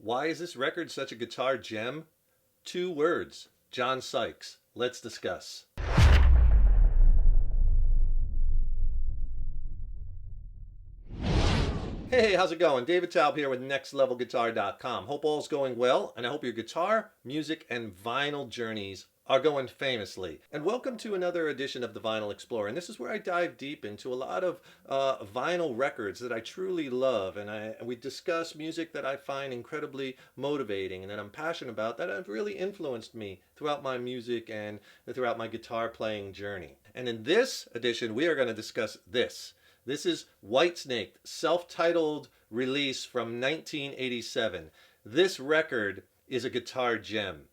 Why is this record such a guitar gem? Two words: John Sykes. Let's discuss. Hey, how's it going? David Taub here with NextLevelGuitar.com. Hope all's going well, and I hope your guitar, music, and vinyl journeys are going famously. And welcome to another edition of the Vinyl Explorer. And this is where I dive deep into a lot of vinyl records that I truly love, and we discuss music that I find incredibly motivating and that I'm passionate about, that have really influenced me throughout my music and throughout my guitar playing journey. And in this edition, we are going to discuss this. This is Whitesnake, self-titled release from 1987. This record is a guitar gem.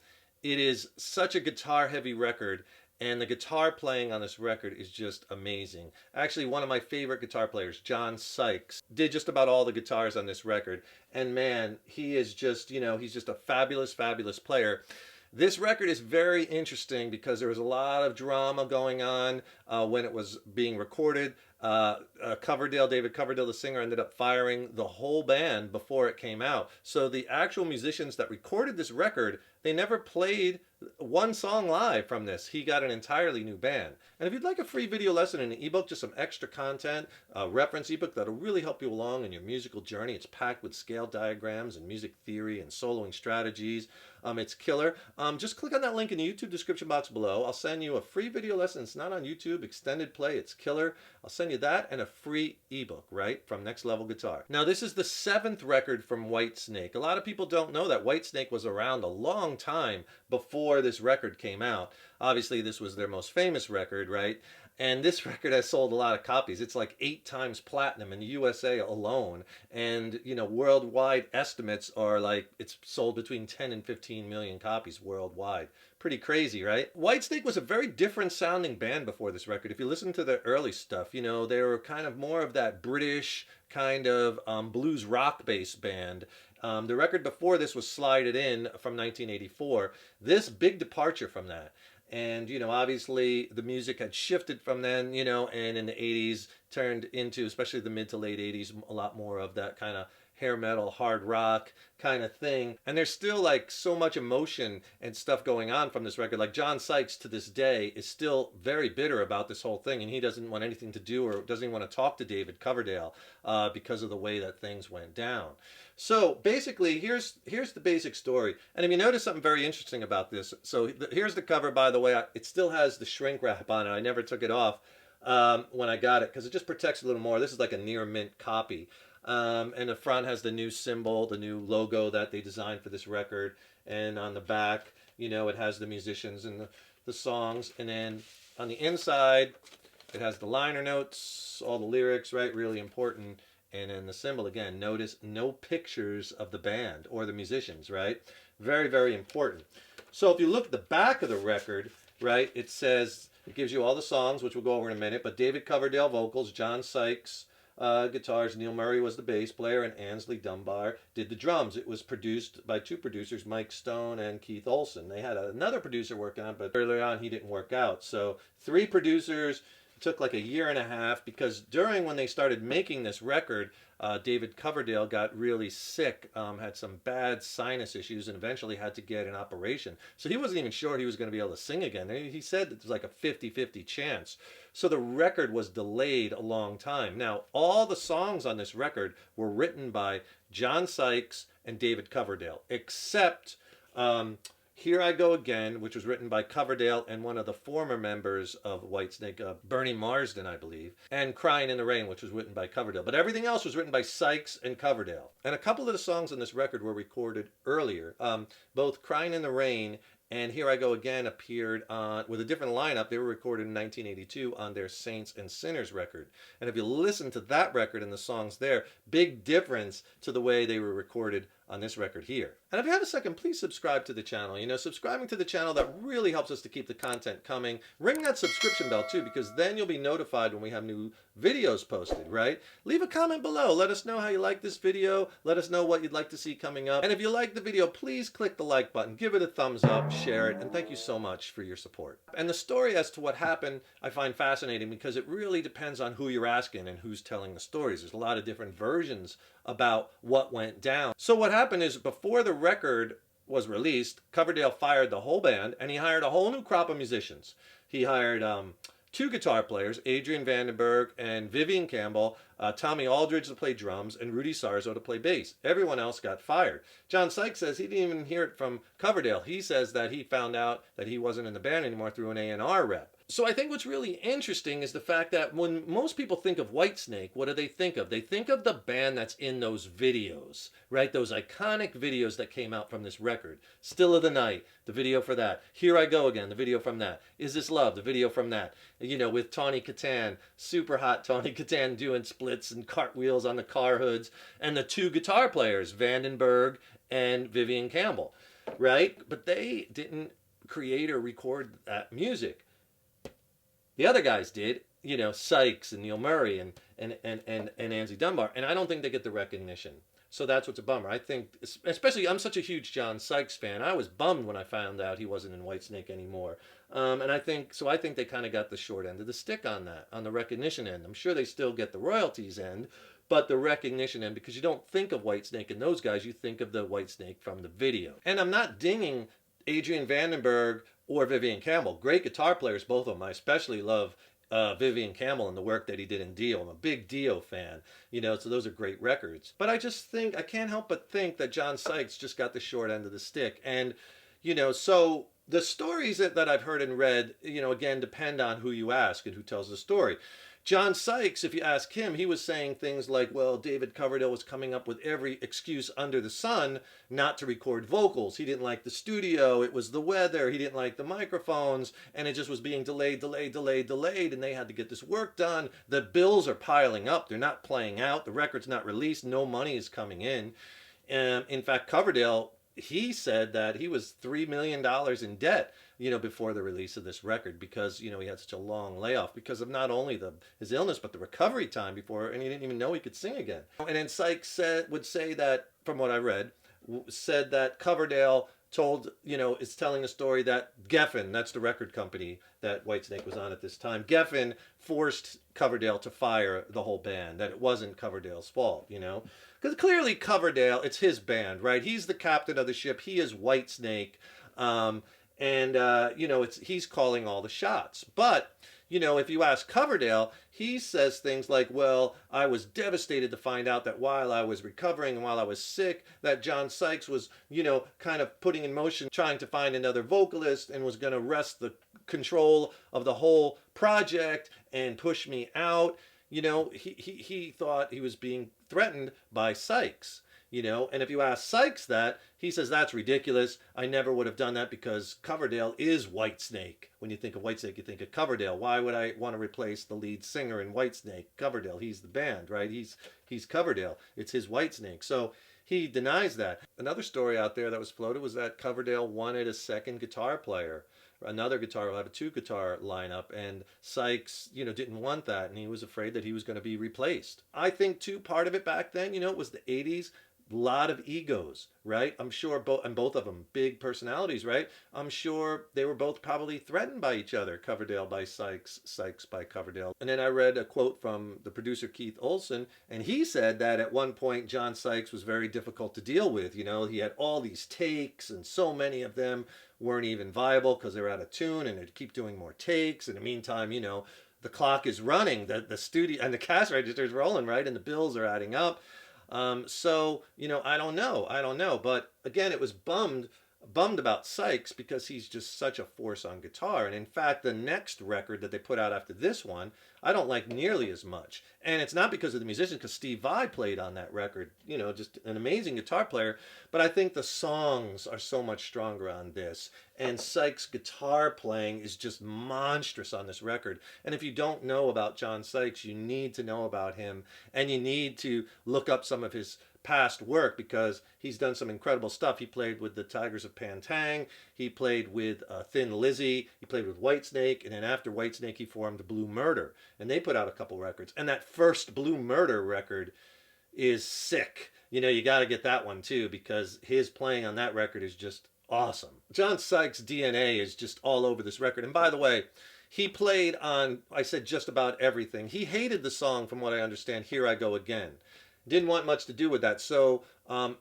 It is such a guitar-heavy record, and the guitar playing on this record is just amazing. Actually, one of my favorite guitar players, John Sykes, did just about all the guitars on this record. And man, he is just, he's just a fabulous, fabulous player. This record is very interesting because there was a lot of drama going on when it was being recorded. David Coverdale, the singer, ended up firing the whole band before it came out. So the actual musicians that recorded this record, they never played one song live from this. He got an entirely new band. And if you'd like a free video lesson and an ebook, just some extra content, a reference ebook that'll really help you along in your musical journey. It's packed with scale diagrams and music theory and soloing strategies. It's killer. Just click on that link in the YouTube description box below. I'll send you a free video lesson. It's not on YouTube, extended play. It's killer. I'll send you that and a free ebook, right, from Next Level Guitar. Now, this is the 7th record from Whitesnake. A lot of people don't know that Whitesnake was around a long time before this record came out. Obviously, this was their most famous record, right? And this record has sold a lot of copies. It's like 8 times platinum in the USA alone. And, worldwide estimates are like it's sold between 10 and 15 million copies worldwide. Pretty crazy, right? Whitesnake was a very different sounding band before this record. If you listen to their early stuff, they were kind of more of that British kind of blues rock based band. The record before this was Slide It In from 1984. This big departure from that. And, obviously the music had shifted from then, and in the 80s turned into, especially the mid to late 80s, a lot more of that kind of hair metal, hard rock kind of thing. And there's still like so much emotion and stuff going on from this record. Like John Sykes to this day is still very bitter about this whole thing, and he doesn't want anything to do or doesn't even want to talk to David Coverdale because of the way that things went down. So basically, here's the basic story. And if you notice something very interesting about this, so here's the cover, by the way. It still has the shrink wrap on it. I never took it off when I got it because it just protects a little more. This is like a near mint copy. And the front has the new symbol, the new logo that they designed for this record. And on the back, it has the musicians and the songs. And then on the inside, it has the liner notes, all the lyrics, right? Really important. And then the symbol, again, notice no pictures of the band or the musicians, right? Very, very important. So if you look at the back of the record, right, it gives you all the songs, which we'll go over in a minute, but David Coverdale vocals, John Sykes guitars, Neil Murray was the bass player, and Ansley Dunbar did the drums. It was produced by 2 producers, Mike Stone and Keith Olsen. They had another producer working on it, but earlier on he didn't work out. So 3 producers. Took like a year and a half because when they started making this record, David Coverdale got really sick, had some bad sinus issues, and eventually had to get an operation. So he wasn't even sure he was going to be able to sing again. He said it was like a 50-50 chance. So the record was delayed a long time. Now, all the songs on this record were written by John Sykes and David Coverdale, except Here I Go Again, which was written by Coverdale and one of the former members of Whitesnake, Bernie Marsden, I believe, and Crying in the Rain, which was written by Coverdale. But everything else was written by Sykes and Coverdale. And a couple of the songs on this record were recorded earlier. Both Crying in the Rain and Here I Go Again appeared with a different lineup. They were recorded in 1982 on their Saints and Sinners record. And if you listen to that record and the songs there, big difference to the way they were recorded on this record here. And if you have a second, please subscribe to the channel. Subscribing to the channel, that really helps us to keep the content coming. Ring that subscription bell too, because then you'll be notified when we have new videos posted, right? Leave a comment below. Let us know how you like this video. Let us know what you'd like to see coming up. And if you like the video, please click the like button. Give it a thumbs up. share it, and thank you so much for your support. And the story as to what happened, I find fascinating because it really depends on who you're asking and who's telling the stories. There's a lot of different versions about what went down. So what happened is before the record was released, Coverdale fired the whole band and he hired a whole new crop of musicians. He hired two guitar players, Adrian Vandenberg and Vivian Campbell, Tommy Aldridge to play drums, and Rudy Sarzo to play bass. Everyone else got fired. John Sykes says he didn't even hear it from Coverdale. He says that he found out that he wasn't in the band anymore through an A&R rep. So I think what's really interesting is the fact that when most people think of Whitesnake, what do they think of? They think of the band that's in those videos, right? Those iconic videos that came out from this record. Still of the Night, the video for that. Here I Go Again, the video from that. Is This Love, the video from that. You know, with Tawny Kitaen, super hot Tawny Kitaen doing splits and cartwheels on the car hoods. And the two guitar players, Vandenberg and Vivian Campbell, right? But they didn't create or record that music. The other guys did, you know, Sykes and Neil Murray and Angie Dunbar, and I don't think they get the recognition. So that's what's a bummer. I think, especially, I'm such a huge John Sykes fan. I was bummed when I found out he wasn't in Whitesnake anymore. And I think they kind of got the short end of the stick on that, on the recognition end. I'm sure they still get the royalties end, but the recognition end, because you don't think of Whitesnake and those guys, you think of the Whitesnake from the video. And I'm not dinging Adrian Vandenberg or Vivian Campbell. Great guitar players, both of them. I especially love Vivian Campbell and the work that he did in Dio. I'm a big Dio fan, you know, so those are great records. But I just think, I can't help but think that John Sykes just got the short end of the stick. And, you know, so the stories that I've heard and read, you know, again, depend on who you ask and who tells the story. John Sykes, if you ask him, he was saying things like, well, David Coverdale was coming up with every excuse under the sun not to record vocals. He didn't like the studio, it was the weather, he didn't like the microphones, and it just was being delayed, and they had to get this work done. The bills are piling up, they're not playing out, the record's not released, no money is coming in. In fact, Coverdale, he said that he was $3 million in debt, you know, before the release of this record, because, you know, he had such a long layoff because of not only his illness, but the recovery time before, and he didn't even know he could sing again. And then Sykes would say that, from what I read, said that Coverdale told, you know, is telling a story that Geffen, that's the record company that Whitesnake was on at this time, Geffen forced Coverdale to fire the whole band, that it wasn't Coverdale's fault, you know? Because clearly Coverdale, it's his band, right? He's the captain of the ship. He is Whitesnake. You know, he's calling all the shots. But, you know, if you ask Coverdale, he says things like, well, I was devastated to find out that while I was recovering and while I was sick, that John Sykes was, you know, kind of putting in motion, trying to find another vocalist and was going to wrest the control of the whole project and push me out. You know, he thought he was being threatened by Sykes, you know, and if you ask Sykes that, he says, that's ridiculous. I never would have done that because Coverdale is Whitesnake. When you think of Whitesnake, you think of Coverdale. Why would I want to replace the lead singer in Whitesnake? Coverdale, he's the band, right? He's Coverdale. It's his Whitesnake. So he denies that. Another story out there that was floated was that Coverdale wanted a second guitar player. Another guitar will have a two-guitar lineup, and Sykes, you know, didn't want that, and he was afraid that he was going to be replaced. I think, too, part of it back then, you know, it was the 80s, a lot of egos, right? I'm sure both of them, big personalities, right? I'm sure they were both probably threatened by each other, Coverdale by Sykes, Sykes by Coverdale. And then I read a quote from the producer Keith Olsen, and he said that at one point John Sykes was very difficult to deal with. You know, he had all these takes, and so many of them weren't even viable because they were out of tune, and they'd keep doing more takes. In the meantime, you know, the clock is running, the studio and the cash register is rolling, right? And the bills are adding up. So, you know, I don't know. But again, it was bummed about Sykes because he's just such a force on guitar. And in fact, the next record that they put out after this one, I don't like nearly as much. And it's not because of the musicians, because Steve Vai played on that record, you know, just an amazing guitar player. But I think the songs are so much stronger on this. And Sykes' guitar playing is just monstrous on this record. And if you don't know about John Sykes, you need to know about him. And you need to look up some of his past work because he's done some incredible stuff. He played with the Tigers of Pantang. He played with Thin Lizzy. He played with Whitesnake. And then after Whitesnake, he formed Blue Murder. And they put out a couple records. And that first Blue Murder record is sick. You know, you got to get that one too because his playing on that record is just awesome. John Sykes' DNA is just all over this record. And by the way, he played on, I said, just about everything. He hated the song, from what I understand, Here I Go Again. Didn't want much to do with that. So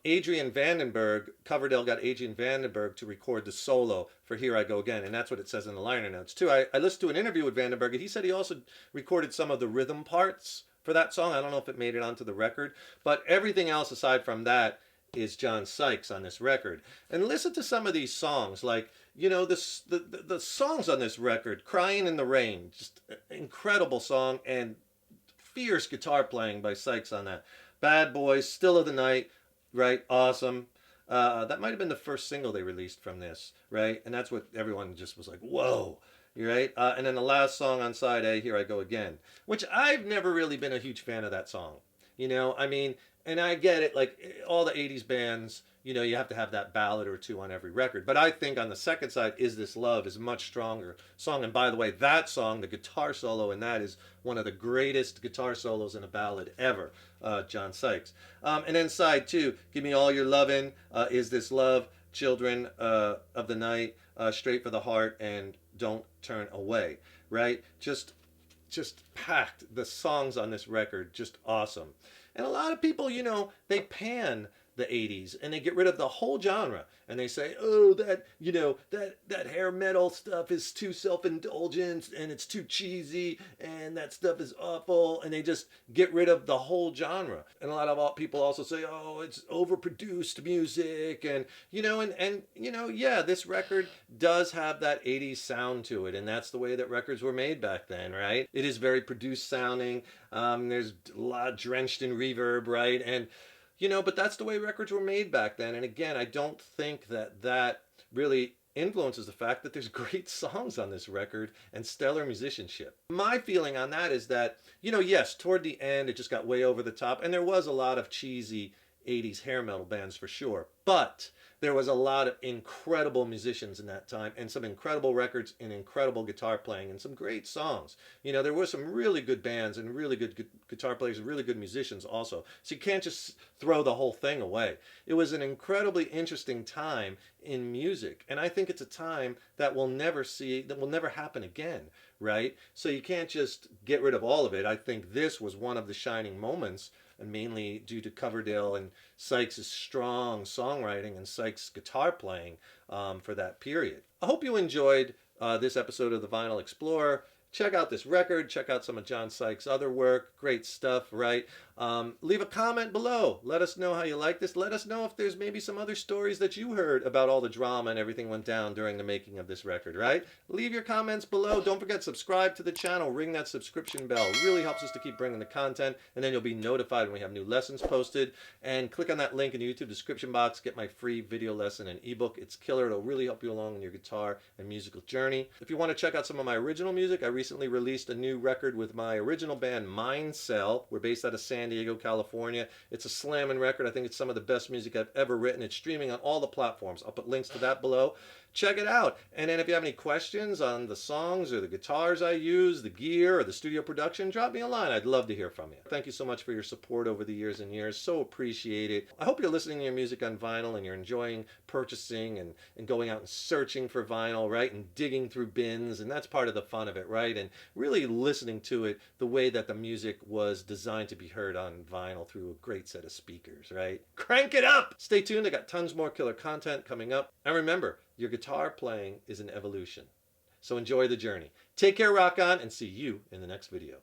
Adrian Vandenberg, Coverdale got Adrian Vandenberg to record the solo for Here I Go Again. And that's what it says in the liner notes, too. I listened to an interview with Vandenberg, and he said he also recorded some of the rhythm parts for that song. I don't know if it made it onto the record. But everything else aside from that is John Sykes on this record. And listen to some of these songs, like, you know, the songs on this record, Crying in the Rain, just incredible song, and fierce guitar playing by Sykes on that. Bad Boys, Still of the Night, right? Awesome. That might have been the first single they released from this, right? And that's what everyone just was like, whoa, right? And then the last song on side A, Here I Go Again, which I've never really been a huge fan of that song. You know, I mean, and I get it, like all the 80s bands, you know, you have to have that ballad or two on every record. But I think on the second side, Is This Love, is a much stronger song. And by the way, that song, the guitar solo in that, is one of the greatest guitar solos in a ballad ever, John Sykes. And then side two, Give Me All Your Lovin', Is This Love, Children of the Night, Straight for the Heart, and Don't Turn Away, right? Just packed. The songs on this record, just awesome. And a lot of people, you know, they pan the 80s and they get rid of the whole genre and they say, oh, that, you know, that hair metal stuff is too self-indulgent and it's too cheesy and that stuff is awful, and they just get rid of the whole genre. And a lot of people also say, oh, it's overproduced music, and you know, and you know, yeah, this record does have that 80s sound to it, and that's the way that records were made back then, right? It is very produced sounding. There's a lot drenched in reverb, right? And you know, but that's the way records were made back then. And again, I don't think that really influences the fact that there's great songs on this record and stellar musicianship. My feeling on that is that, you know, yes, toward the end, it just got way over the top. And there was a lot of cheesy 80s hair metal bands for sure. But there was a lot of incredible musicians in that time, and some incredible records and incredible guitar playing and some great songs. You know, there were some really good bands and really good guitar players and really good musicians also. So you can't just throw the whole thing away. It was an incredibly interesting time in music, and I think it's a time that we'll never see, that will never happen again, right? So you can't just get rid of all of it. I think this was one of the shining moments, and mainly due to Coverdale and Sykes' strong songwriting and Sykes' guitar playing for that period. I hope you enjoyed this episode of the Vinyl Explorer. Check out this record, check out some of John Sykes' other work, great stuff, right? Leave a comment below. Let us know how you like this. Let us know if there's maybe some other stories that you heard about all the drama and everything went down during the making of this record, right? Leave your comments below. Don't forget, subscribe to the channel. Ring that subscription bell. It really helps us to keep bringing the content, and then you'll be notified when we have new lessons posted. And click on that link in the YouTube description box. Get my free video lesson and ebook. It's killer. It'll really help you along in your guitar and musical journey. If you want to check out some of my original music, I recently released a new record with my original band, Mind Cell. We're based out of San Diego, California. It's a slamming record. I think it's some of the best music I've ever written. It's streaming on all the platforms. I'll put links to that below. Check it out. And then if you have any questions on the songs or the guitars I use, the gear, or the studio production, drop me a line. I'd love to hear from you. Thank you so much for your support over the years and years. So appreciate it. I hope you're listening to your music on vinyl and you're enjoying purchasing and going out and searching for vinyl, right? And digging through bins. And that's part of the fun of it, right? And really listening to it the way that the music was designed to be heard on vinyl through a great set of speakers, right? Crank it up! Stay tuned. I got tons more killer content coming up. And remember, your guitar playing is an evolution. So enjoy the journey. Take care, rock on, and see you in the next video.